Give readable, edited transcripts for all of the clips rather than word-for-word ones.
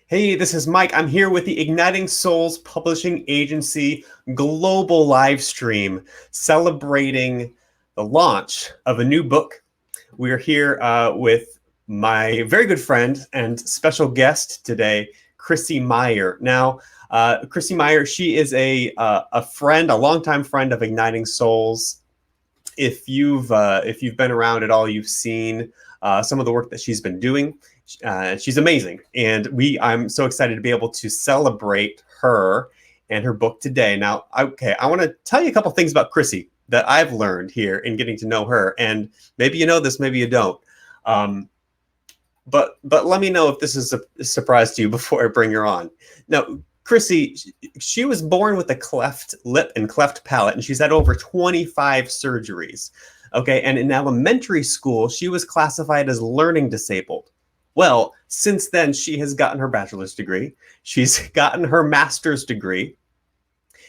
Hey, this is Mike. I'm here with the Igniting Souls Publishing Agency global live stream celebrating the launch of a new book. We're here with my very good friend and special guest today, Crissy Maier. Now, Crissy Maier, she is a friend, a longtime friend of Igniting Souls. If you've been around at all, you've seen some of the work that she's been doing. She's amazing, and I'm so excited to be able to celebrate her and her book today. Now, I want to tell you a couple things about Crissy that I've learned here in getting to know her, and maybe you know this, maybe you don't. But let me know if this is a surprise to you before I bring her on. Now, Crissy, she was born with a cleft lip and cleft palate, and she's had over 25 surgeries. Okay, and in elementary school, she was classified as learning disabled. Well, since then, she has gotten her bachelor's degree. She's gotten her master's degree.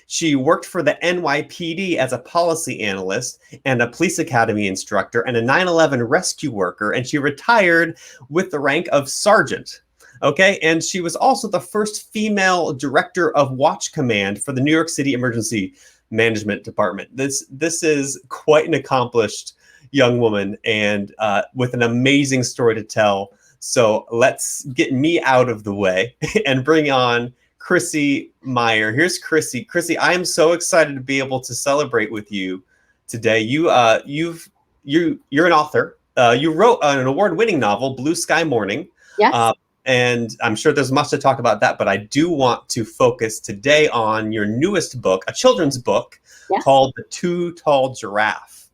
She worked for the NYPD as a policy analyst and a police academy instructor and a 9/11 rescue worker, and she retired with the rank of sergeant. Okay, and she was also the first female director of Watch Command for the New York City Emergency Management Department. This is quite an accomplished young woman, and with an amazing story to tell. So let's get me out of the way and bring on Crissy Maier. Here's Crissy. Crissy, I am so excited to be able to celebrate with you today. You're an author. You wrote an award-winning novel, Blue Sky Morning. Yes. And I'm sure there's much to talk about that, but I do want to focus today on your newest book, a children's book called The Too Tall Giraffe.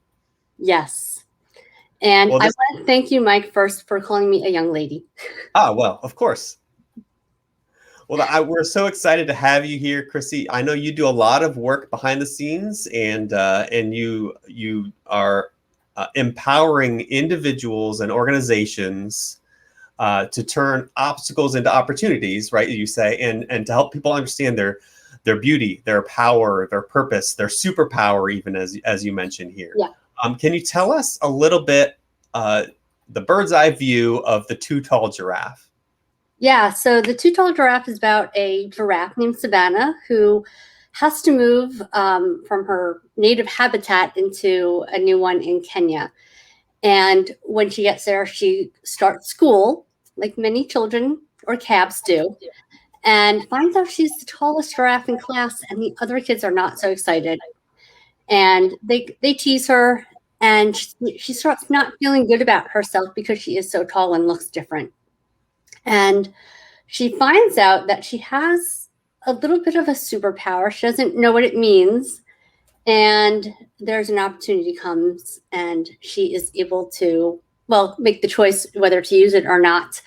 Yes. And I want to thank you, Mike, first for calling me a young lady. Well, of course. Well, we're so excited to have you here, Crissy. I know you do a lot of work behind the scenes, and you are empowering individuals and organizations to turn obstacles into opportunities, right? You say, and to help people understand their beauty, their power, their purpose, their superpower, even as you mentioned here. Yeah. Can you tell us a little bit the bird's eye view of the Too Tall Giraffe? Yeah, so the Too Tall Giraffe is about a giraffe named Savannah who has to move from her native habitat into a new one in Kenya. And when she gets there, she starts school, like many children or calves do, and finds out she's the tallest giraffe in class, and the other kids are not so excited. And they tease her, and she starts not feeling good about herself because she is so tall and looks different. And she finds out that she has a little bit of a superpower. She doesn't know what it means. And there's an opportunity comes, and she is able to, make the choice whether to use it or not.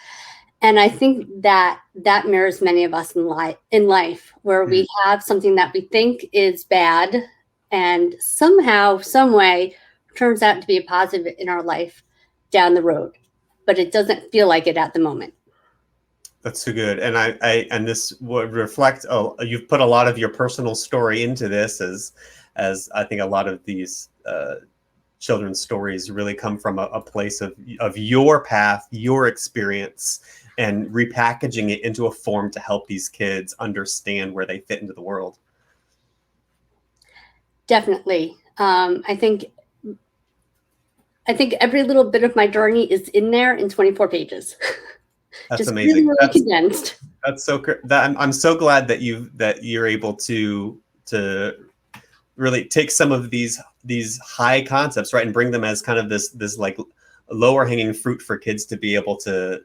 And I think that mirrors many of us in life, where we have something that we think is bad, and somehow, some way, turns out to be a positive in our life down the road, but it doesn't feel like it at the moment. That's so good, and and this would reflect. You've put a lot of your personal story into this, as I think a lot of these children's stories really come from a place of your path, your experience, and repackaging it into a form to help these kids understand where they fit into the world. Definitely. I think every little bit of my journey is in there in 24 pages. That's just amazing. Really condensed. That's so. I'm so glad that you're able to really take some of these high concepts, right, and bring them as kind of this like lower hanging fruit for kids to be able to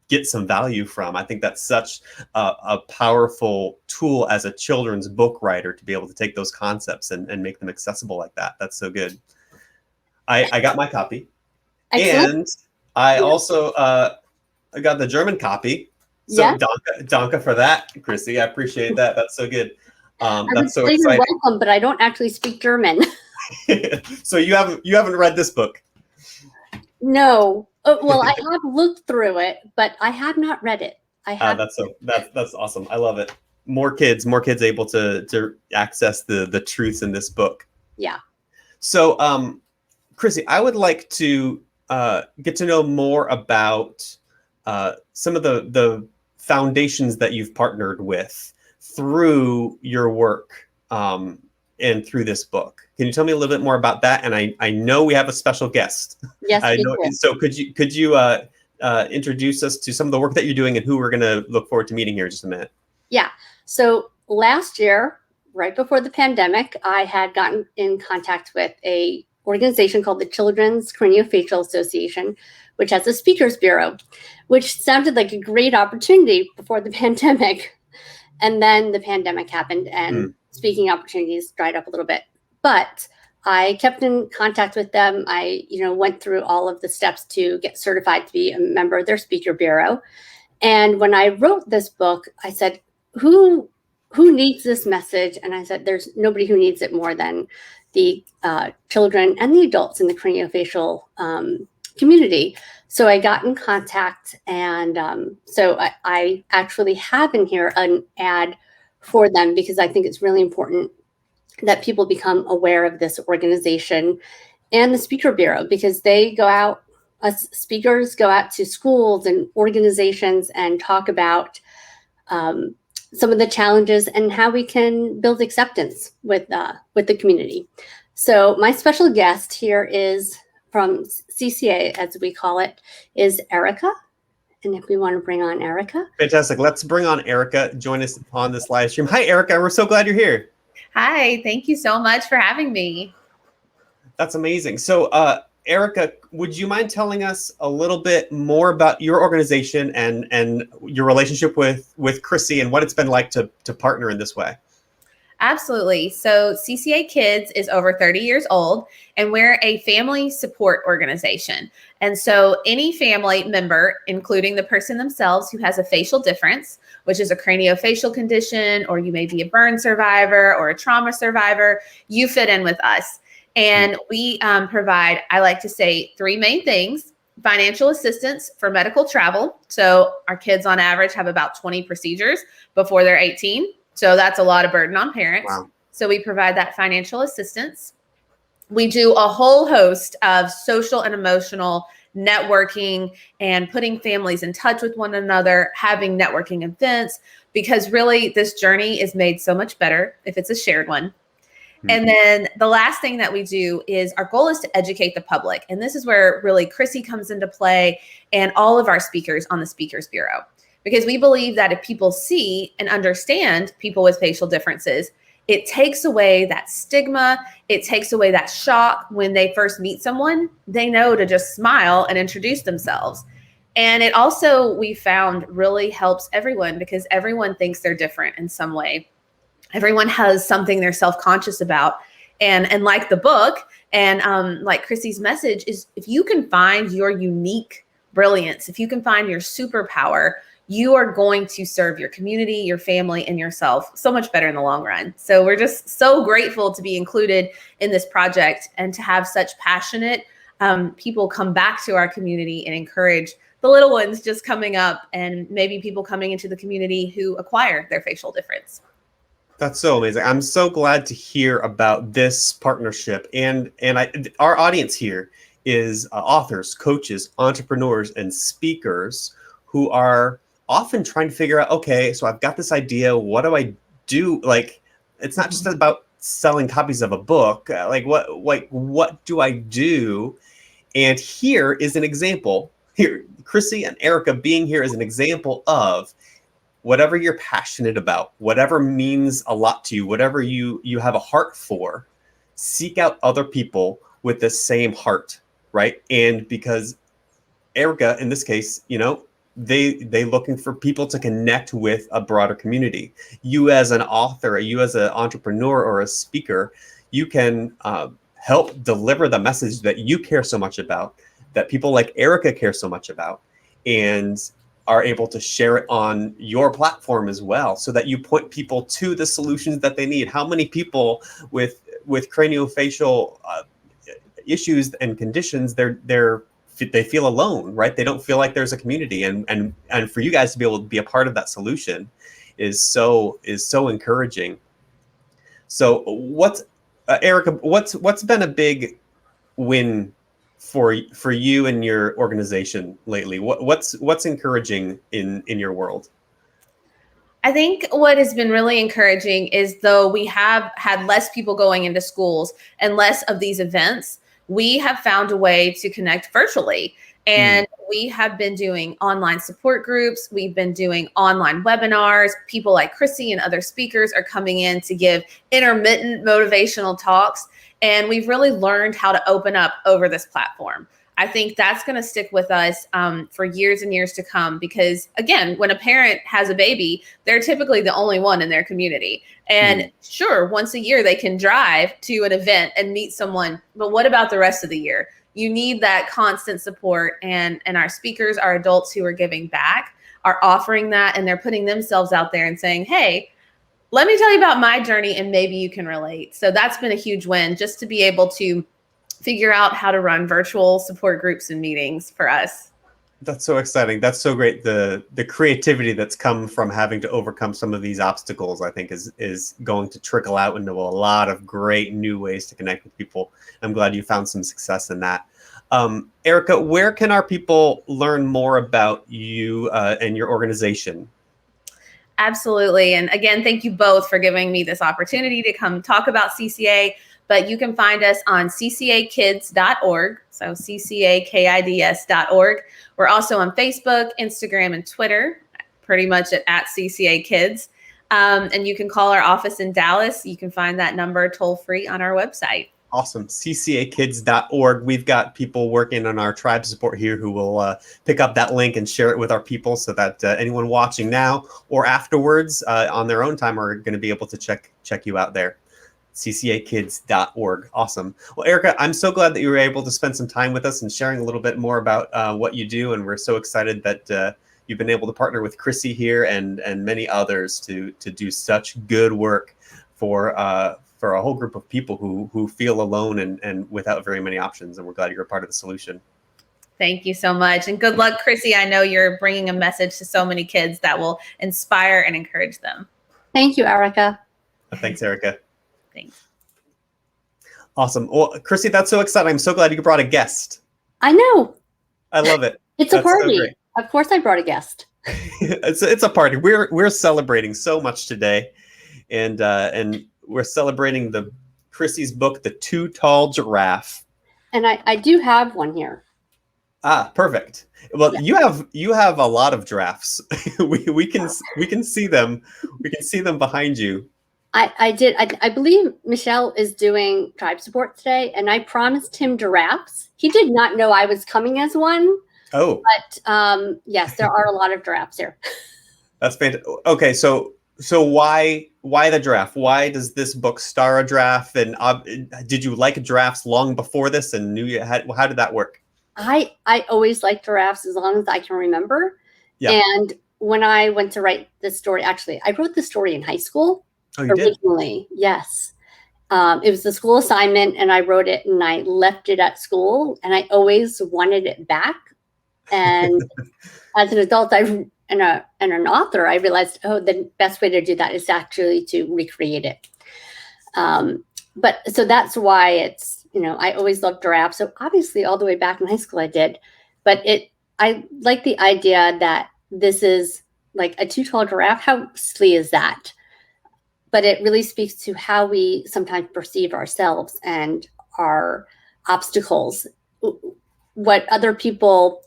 get some value from. I think that's such a powerful tool as a children's book writer, to be able to take those concepts and make them accessible like that. That's so good. I got my copy. Excellent. And I also I got the German copy. So danke for that, Crissy. I appreciate that. That's so good. That's so exciting. You're welcome, but I don't actually speak German. So you haven't read this book? No. Well, I have looked through it, but I have not read it. That's awesome. I love it. More kids able to access the truths in this book. Yeah. So, Crissy, I would like to get to know more about some of the foundations that you've partnered with through your work and through this book. Can you tell me a little bit more about that? And I know we have a special guest. Yes, I we know. do. So could you introduce us to some of the work that you're doing and who we're going to look forward to meeting here in just a minute? Yeah. So last year, right before the pandemic, I had gotten in contact with a organization called the Children's Craniofacial Association, which has a speakers bureau, which sounded like a great opportunity before the pandemic. And then the pandemic happened and speaking opportunities dried up a little bit. But I kept in contact with them. I, went through all of the steps to get certified to be a member of their speaker bureau. And when I wrote this book, I said, who needs this message? And I said, there's nobody who needs it more than the children and the adults in the craniofacial community. So I got in contact, and so I actually have in here an ad for them because I think it's really important that people become aware of this organization and the Speaker Bureau, because they go out, us speakers go out to schools and organizations and talk about some of the challenges and how we can build acceptance with the community. So my special guest here is from CCA, as we call it, is Erica. And if we want to bring on Erica. Fantastic. Let's bring on Erica. Join us on this live stream. Hi, Erica. We're so glad you're here. Hi. Thank you so much for having me. That's amazing. So, Erica, would you mind telling us a little bit more about your organization and your relationship with Crissy and what it's been like to partner in this way? Absolutely. So CCA Kids is over 30 years old, and we're a family support organization. And so any family member, including the person themselves who has a facial difference, which is a craniofacial condition, or you may be a burn survivor or a trauma survivor, you fit in with us. And we provide, I like to say, three main things: financial assistance for medical travel. So our kids on average have about 20 procedures before they're 18. So that's a lot of burden on parents. Wow. So we provide that financial assistance. We do a whole host of social and emotional networking and putting families in touch with one another, having networking events, because really this journey is made so much better if it's a shared one. And then the last thing that we do is our goal is to educate the public. And this is where really Crissy comes into play, and all of our speakers on the Speakers Bureau, because we believe that if people see and understand people with facial differences, it takes away that stigma. It takes away that shock when they first meet someone. They know to just smile and introduce themselves. And it also, we found, really helps everyone, because everyone thinks they're different in some way. Everyone has something they're self-conscious about. And like the book and like Crissy's message is, if you can find your unique brilliance, if you can find your superpower, you are going to serve your community, your family, and yourself so much better in the long run. So we're just so grateful to be included in this project and to have such passionate people come back to our community and encourage the little ones just coming up, and maybe people coming into the community who acquire their facial difference. That's so amazing. I'm so glad to hear about this partnership. And our audience here is authors, coaches, entrepreneurs, and speakers who are often trying to figure out, okay, so I've got this idea. What do I do? Like, it's not just about selling copies of a book. What do I do? And here is an example. Here, Crissy and Erica being here is an example of whatever you're passionate about, whatever means a lot to you, whatever you have a heart for, seek out other people with the same heart, right? And because Erica, in this case, they looking for people to connect with a broader community. You as an author, you as an entrepreneur or a speaker, you can help deliver the message that you care so much about, that people like Erica care so much about, and are able to share it on your platform as well, so that you point people to the solutions that they need. How many people with craniofacial issues and conditions, they feel alone, right? They don't feel like there's a community, and for you guys to be able to be a part of that solution is so encouraging. So Erica, what's been a big win for you and your organization lately? What's encouraging in your world? I think what has been really encouraging is, though we have had less people going into schools and less of these events, we have found a way to connect virtually. And we have been doing online support groups. We've been doing online webinars. People like Crissy and other speakers are coming in to give intermittent motivational talks. And we've really learned how to open up over this platform. I think that's going to stick with us for years and years to come, because again, when a parent has a baby, they're typically the only one in their community. And sure, once a year they can drive to an event and meet someone, but what about the rest of the year? You need that constant support, and our speakers, our adults who are giving back, are offering that, and they're putting themselves out there and saying, hey, let me tell you about my journey and maybe you can relate. So that's been a huge win, just to be able to figure out how to run virtual support groups and meetings for us. That's so exciting. That's so great. The creativity that's come from having to overcome some of these obstacles, I think, is going to trickle out into a lot of great new ways to connect with people. I'm glad you found some success in that. Erica, where can our people learn more about you and your organization? Absolutely. And again, thank you both for giving me this opportunity to come talk about CCA. But you can find us on ccakids.org, so ccakids.org. We're also on Facebook, Instagram, and Twitter, pretty much at CCA Kids. And you can call our office in Dallas. You can find that number toll-free on our website. Awesome. ccakids.org. We've got people working on our tribe support here who will pick up that link and share it with our people, so that anyone watching now or afterwards on their own time are going to be able to check you out there. ccakids.org. Awesome. Well, Erica, I'm so glad that you were able to spend some time with us and sharing a little bit more about what you do. And we're so excited that you've been able to partner with Crissy here and many others to do such good work for a whole group of people who feel alone and without very many options. And we're glad you're a part of the solution. Thank you so much. And good luck, Crissy. I know you're bringing a message to so many kids that will inspire and encourage them. Thank you, Erica. Thanks, Erica. Thanks. Awesome. Well, Crissy, that's so exciting. I'm so glad you brought a guest. I know. I love it. It's a party. So of course I brought a guest. It's a party. We're celebrating so much today. And we're celebrating the Crissy's book, The Too Tall Giraffe. And I do have one here. Ah, perfect. Well, yeah. you have a lot of giraffes. we can see them. We can see them behind you. I did. I believe Michelle is doing tribe support today, and I promised him giraffes. He did not know I was coming as one. Oh. But yes, there are a lot of giraffes here. That's fantastic. Okay, so why the giraffe? Why does this book star a giraffe? And did you like giraffes long before this and knew you had? How did that work? I always liked giraffes as long as I can remember. Yeah. And when I went to write this story, actually, I wrote the story in high school. Oh, you originally, did? Yes. It was the school assignment, and I wrote it, and I left it at school, and I always wanted it back. And as an adult, and an author, I realized, the best way to do that is actually to recreate it. But so that's why it's, I always loved giraffes. So obviously, all the way back in high school, I did. But I like the idea that this is like a too tall giraffe. How silly is that? But it really speaks to how we sometimes perceive ourselves and our obstacles. What other people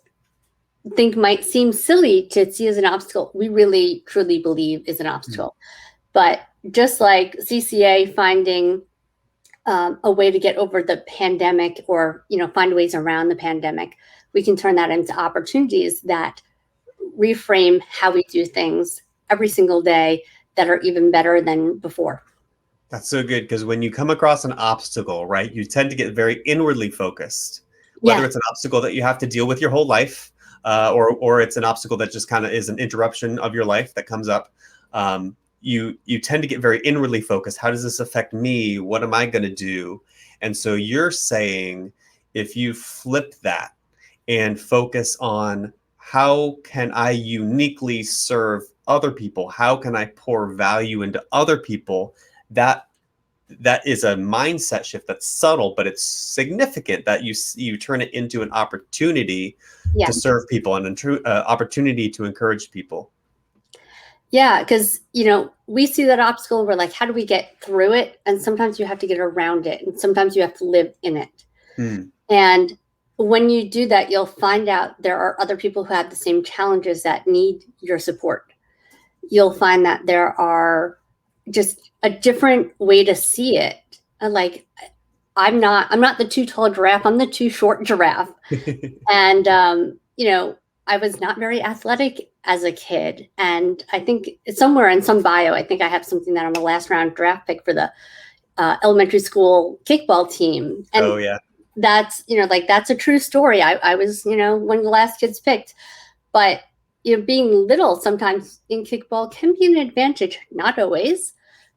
think might seem silly to see as an obstacle, we really truly believe is an obstacle. But just like CCA finding a way to get over the pandemic, or find ways around the pandemic, we can turn that into opportunities that reframe how we do things every single day that are even better than before. That's so good, because when you come across an obstacle, right, you tend to get very inwardly focused, whether it's an obstacle that you have to deal with your whole life, or it's an obstacle that just kind of is an interruption of your life that comes up. You tend to get very inwardly focused. How does this affect me? What am I going to do? And so you're saying, if you flip that and focus on how can I uniquely serve other people? How can I pour value into other people? That that is a mindset shift that's subtle, but it's significant, that you turn it into an opportunity to serve people and an opportunity to encourage people. Yeah, because, we see that obstacle and we're like, how do we get through it? And sometimes you have to get around it, and sometimes you have to live in it. And when you do that, you'll find out there are other people who have the same challenges that need your support. You'll find that there are just a different way to see it. Like, I'm not the too tall giraffe, I'm the too short giraffe. And, I was not very athletic as a kid. And I think somewhere in some bio, I think I have something that I'm a last round draft pick for the elementary school kickball team. And oh yeah, that's, that's a true story. I was, one of the last kids picked. But, being little sometimes in kickball can be an advantage, not always.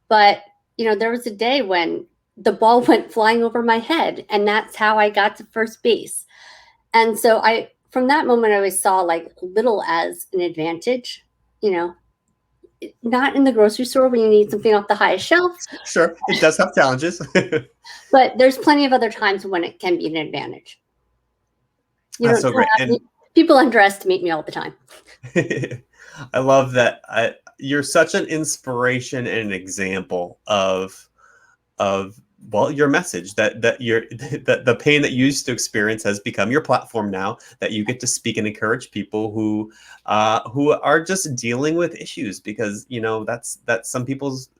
But, there was a day when the ball went flying over my head, and that's how I got to first base. And so from that moment, I always saw like little as an advantage, not in the grocery store when you need something off the highest shelf. Sure, it does have challenges. But there's plenty of other times when it can be an advantage. That's so great. And people underestimate me all the time. I love that. You're such an inspiration and an example of your message, that the pain that you used to experience has become your platform now, that you get to speak and encourage people who are just dealing with issues, because that's some people's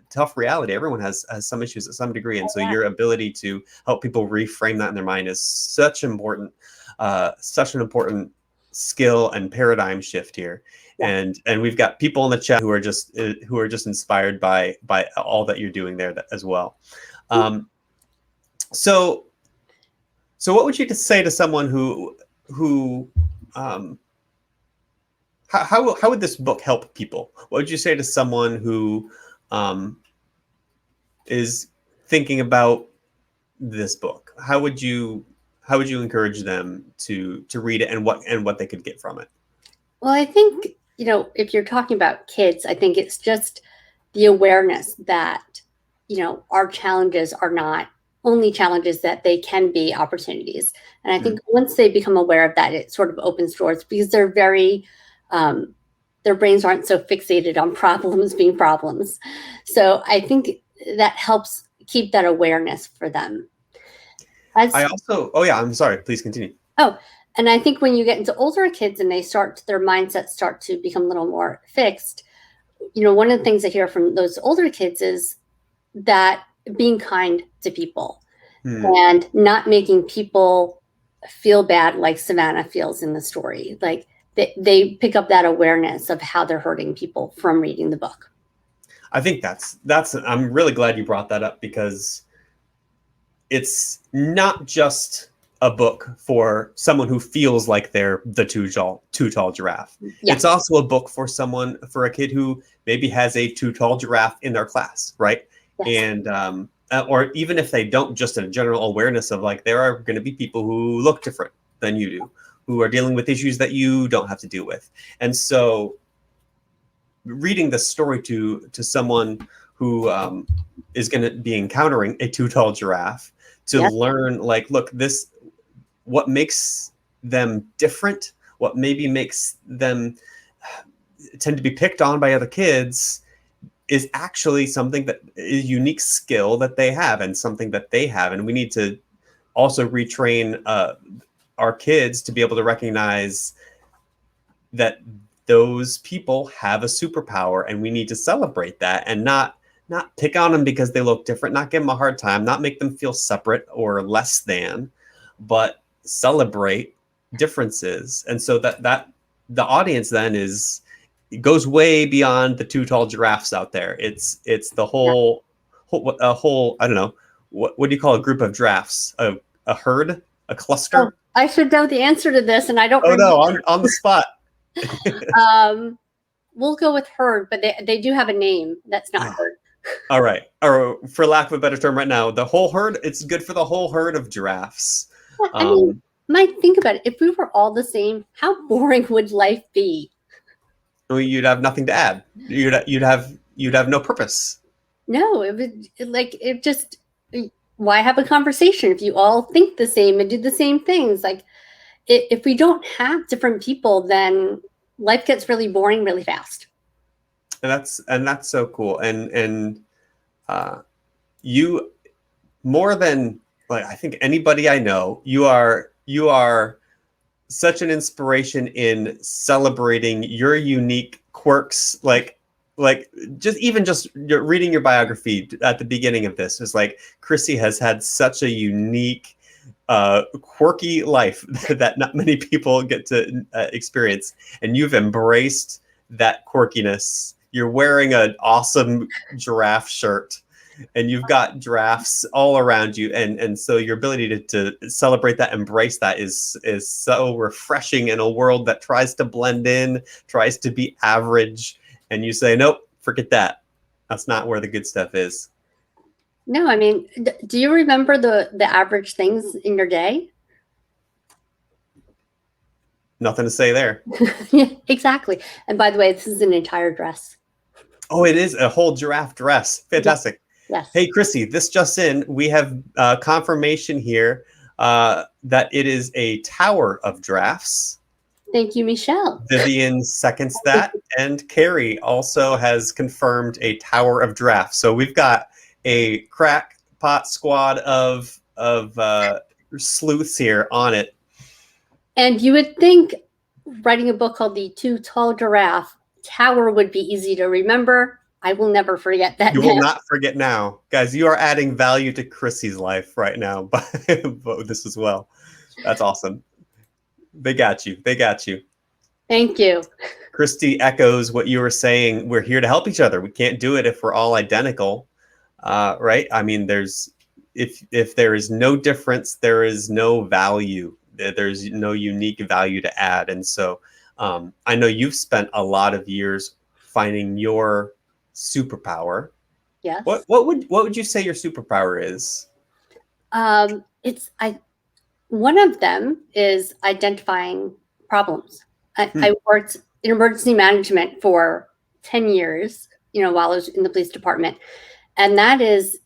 tough reality. Everyone has some issues at some degree, and so your ability to help people reframe that in their mind is such an important skill and paradigm shift here. And we've got people in the chat who are just inspired by all that you're doing there as well. So what would you say to someone who how would this book help people? What would you say to someone who is thinking about this book? How would you encourage them to read it, and what they could get from it? Well, I think, if you're talking about kids, I think it's just the awareness that, our challenges are not only challenges, that they can be opportunities. And I think once they become aware of that, it sort of opens doors, because they're very, their brains aren't so fixated on problems being problems. So I think that helps keep that awareness for them. I'm sorry, please continue. Oh, and I think when you get into older kids and their mindsets start to become a little more fixed, one of the things I hear from those older kids is that being kind to people and not making people feel bad like Savannah feels in the story. Like they pick up that awareness of how they're hurting people from reading the book. I think that's I'm really glad you brought that up, because it's not just a book for someone who feels like they're the too tall giraffe. Yes. It's also a book for a kid who maybe has a too tall giraffe in their class, right? Yes. And or even if they don't, just a general awareness of like, there are going to be people who look different than you do, who are dealing with issues that you don't have to deal with. And so reading the story to someone who is going to be encountering a too tall giraffe, to learn, like, look, what makes them different, what maybe makes them tend to be picked on by other kids, is actually something that is a unique skill that they have, and something that they have. And we need to also retrain our kids to be able to recognize that those people have a superpower, and we need to celebrate that, and not pick on them because they look different, not give them a hard time, not make them feel separate or less than, but celebrate differences. And so that the audience then goes way beyond the too tall giraffes out there. It's the whole I don't know, what do you call a group of giraffes? A herd, a cluster? Oh, I should know the answer to this, and I don't. Oh no, on the spot. We'll go with herd, but they do have a name that's not herd. All right. Or for lack of a better term right now, the whole herd, it's good for the whole herd of giraffes. I mean, Mike, think about it. If we were all the same, how boring would life be? You'd have nothing to add. You'd have no purpose. No, it was like, it just, why have a conversation if you all think the same and do the same things? Like, if we don't have different people, then life gets really boring really fast. And that's so cool. And you, more than like I think anybody I know, you are such an inspiration in celebrating your unique quirks. Like just reading your biography at the beginning of this is like Crissy has had such a unique, quirky life that not many people get to experience, and you've embraced that quirkiness. You're wearing an awesome giraffe shirt, and you've got giraffes all around you, and so your ability to celebrate that, embrace that is so refreshing in a world that tries to blend in, tries to be average, and you say, nope, forget that. That's not where the good stuff is. No, I mean, do you remember the average things in your day? Nothing to say there. Yeah, exactly. And by the way, this is an entire dress. Oh, it is a whole giraffe dress. Fantastic. Yes. Hey, Crissy, this just in. We have confirmation here that it is a tower of giraffes. Thank you, Michelle. Vivian seconds that, and Carrie also has confirmed a tower of giraffes. So we've got a crackpot squad of sleuths here on it. And you would think writing a book called The Too Tall Giraffe, tower would be easy to remember. I will never forget that. You will not forget now. Guys, you are adding value to Crissy's life right now by this as well. That's awesome. They got you. They got you. Thank you. Crissy echoes what you were saying. We're here to help each other. We can't do it if we're all identical, right? I mean, if there is no difference, there is no value. There's no unique value to add. And so I know you've spent a lot of years finding your superpower. Yes. What would you say your superpower is? One of them is identifying problems. I worked in emergency management for 10 years, while I was in the police department. And that is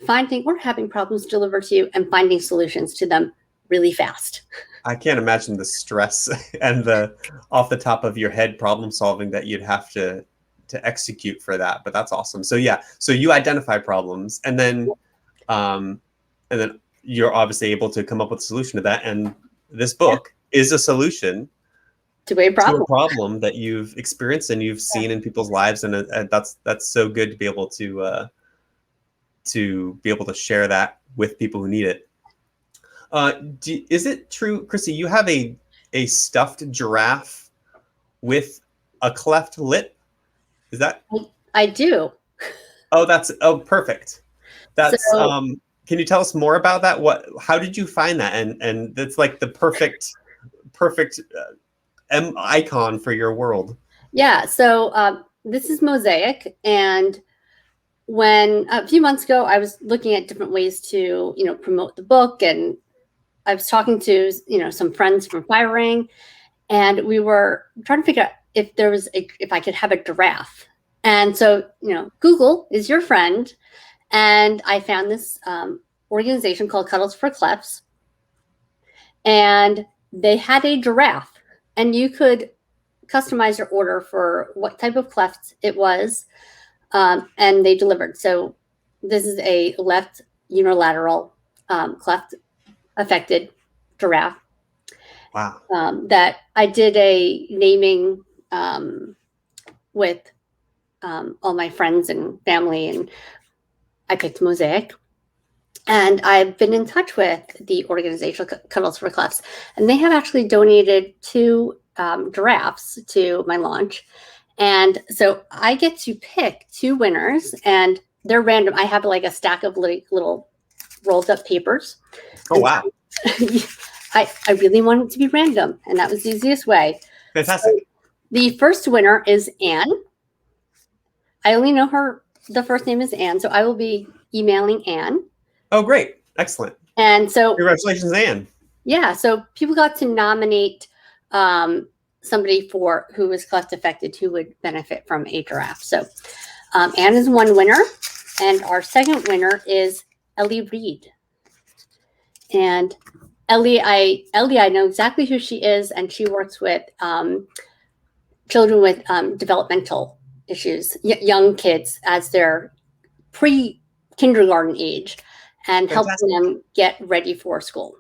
finding or having problems delivered to you and finding solutions to them really fast. I can't imagine the stress and the off the top of your head problem solving that you'd have to execute for that. But that's awesome. So yeah, so you identify problems, and then you're obviously able to come up with a solution to that. And this book is a solution to a problem that you've experienced and you've seen in people's lives, and that's so good to be able to share that with people who need it. Is it true, Crissy, you have a stuffed giraffe with a cleft lip? Is that? I do. Oh, perfect. That's can you tell us more about that? How did you find that? And that's like the perfect icon for your world. Yeah. So this is Mosaic, and when a few months ago I was looking at different ways to promote the book, and I was talking to some friends from Firing, and we were trying to figure out if I could have a giraffe. And so Google is your friend, and I found this organization called Cuddles for Clefts, and they had a giraffe, and you could customize your order for what type of cleft it was, and they delivered. So this is a left unilateral cleft affected giraffe. Wow. That I did a naming with all my friends and family, and I picked Mosaic. And I've been in touch with the organization Cuddles for Clefts, and they have actually donated 2 giraffes to my launch. And so I get to pick 2 winners, and they're random. I have like a stack of little rolled up papers. Oh, wow. I really want it to be random, and that was the easiest way. Fantastic. So the first winner is Anne. I only know her, the first name is Anne, so I will be emailing Anne. Oh, great. Excellent. And so congratulations, Anne. Yeah, so people got to nominate somebody who was cleft affected who would benefit from a giraffe. So Anne is one winner, and our second winner is Ellie Reed. And Ellie, I know exactly who she is, and she works with children with developmental issues, young kids as they're pre-kindergarten age, and helping them get ready for school.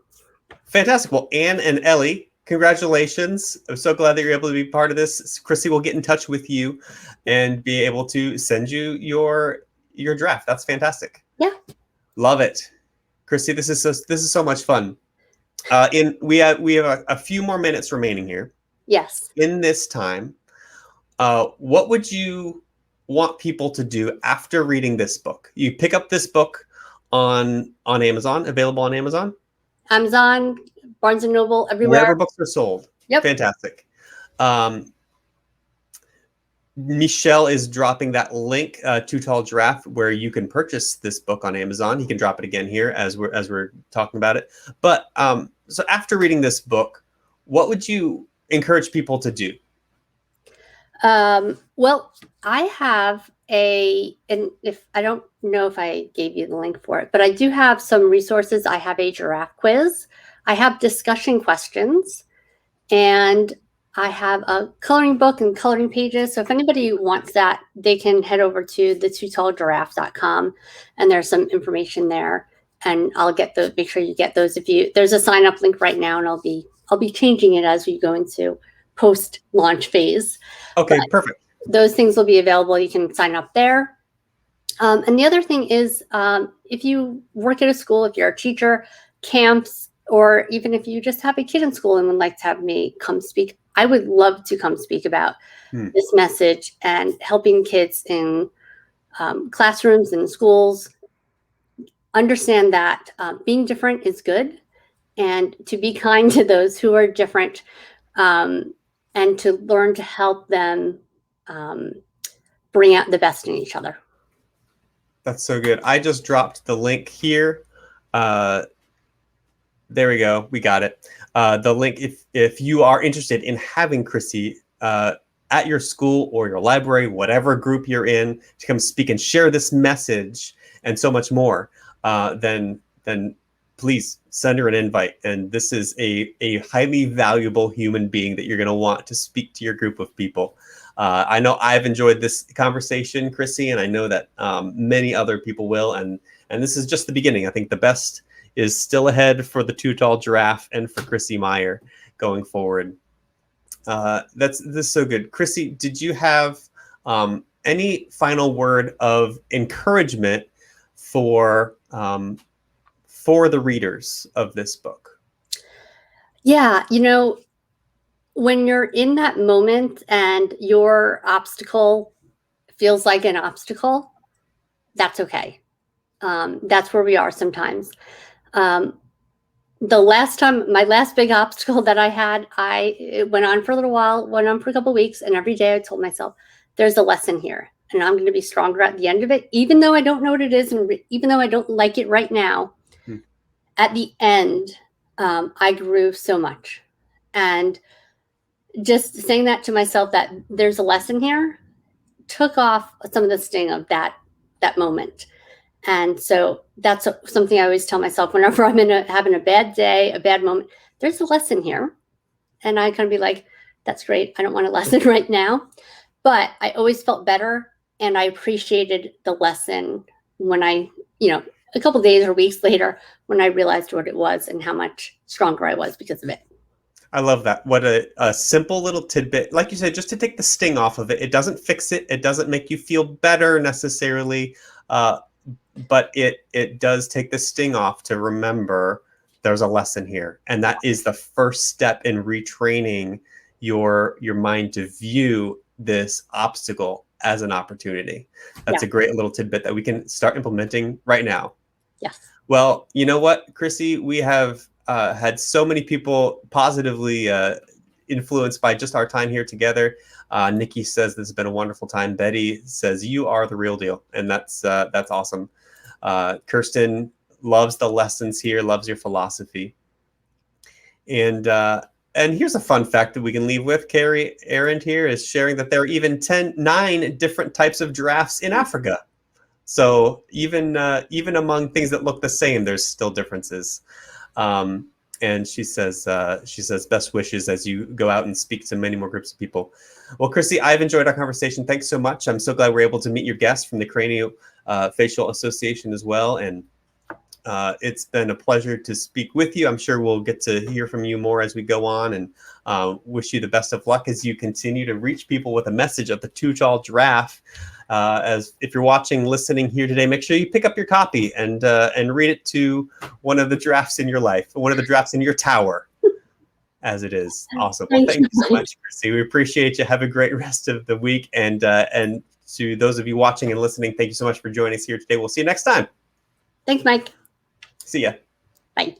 Fantastic. Well, Anne and Ellie, congratulations. I'm so glad that you're able to be part of this. Crissy will get in touch with you and be able to send you your draft. That's fantastic. Yeah. Love it. Crissy, this is so much fun. We have a few more minutes remaining here. Yes. In this time, what would you want people to do after reading this book? You pick up this book on Amazon, available on Amazon? Amazon, Barnes & Noble, everywhere. Wherever books are sold. Yep. Fantastic. Michelle is dropping that link, Too Tall Giraffe, where you can purchase this book on Amazon. He can drop it again here as we're talking about it. But so after reading this book, what would you encourage people to do? Well, I have and if I don't know if I gave you the link for it, but I do have some resources. I have a giraffe quiz. I have discussion questions, and I have a coloring book and coloring pages. So if anybody wants that, they can head over to the tootallgiraffe.com, and there's some information there. And I'll make sure you get those. There's a sign up link right now, and I'll be changing it as we go into post launch phase. Okay, perfect. Those things will be available. You can sign up there. And the other thing is, if you work at a school, if you're a teacher, camps, or even if you just have a kid in school and would like to have me come speak, I would love to come speak about this message and helping kids in classrooms and schools understand that being different is good, and to be kind to those who are different, and to learn to help them bring out the best in each other. That's so good. I just dropped the link here. There we go. We got it. The link, if you are interested in having Crissy at your school or your library, whatever group you're in, to come speak and share this message and so much more, then please send her an invite. And this is a highly valuable human being that you're going to want to speak to your group of people. I know I've enjoyed this conversation, Crissy, and I know that many other people will. And this is just the beginning. I think the best is still ahead for the Too Tall Giraffe and for Crissy Maier going forward. This is so good. Crissy, did you have any final word of encouragement for the readers of this book? Yeah, when you're in that moment and your obstacle feels like an obstacle, that's okay. That's where we are sometimes. The last time, my last big obstacle that I had, it went on for a little while, went on for a couple of weeks, and every day I told myself, there's a lesson here, and I'm going to be stronger at the end of it, even though I don't know what it is, and even though I don't like it right now. At the end, I grew so much. And just saying that to myself, that there's a lesson here, took off some of the sting of that moment. And so that's something I always tell myself whenever I'm having a bad day, a bad moment, there's a lesson here. And I kind of be like, that's great. I don't want a lesson right now. But I always felt better, and I appreciated the lesson when a couple days or weeks later, when I realized what it was and how much stronger I was because of it. I love that. What a simple little tidbit. Like you said, just to take the sting off of it. It doesn't fix it. It doesn't make you feel better necessarily. But it does take the sting off to remember there's a lesson here. And that is the first step in retraining your mind to view this obstacle as an opportunity. That's a great little tidbit that we can start implementing right now. Yes. Well, you know what, Crissy, we have had so many people positively influenced by just our time here together. Nikki says this has been a wonderful time. Betty says you are the real deal, and that's awesome. Kirsten loves the lessons here, loves your philosophy, and And here's a fun fact that we can leave with. Carrie Arendt here is sharing that there are even 9 different types of giraffes in Africa. So even among things that look the same, there's still differences. And she says best wishes as you go out and speak to many more groups of people. Well, Crissy, I've enjoyed our conversation. Thanks so much. I'm so glad we're able to meet your guest from the Craniofacial Association as well. And it's been a pleasure to speak with you. I'm sure we'll get to hear from you more as we go on, and wish you the best of luck as you continue to reach people with a message of the Too Tall Giraffe. As if you're watching, listening here today, make sure you pick up your copy and read it to one of the giraffes in your life, one of the giraffes in your tower, as it is. Awesome. Well, thank you so much, Crissy. We appreciate you. Have a great rest of the week. And to those of you watching and listening, thank you so much for joining us here today. We'll see you next time. Thanks, Mike. See ya. Bye.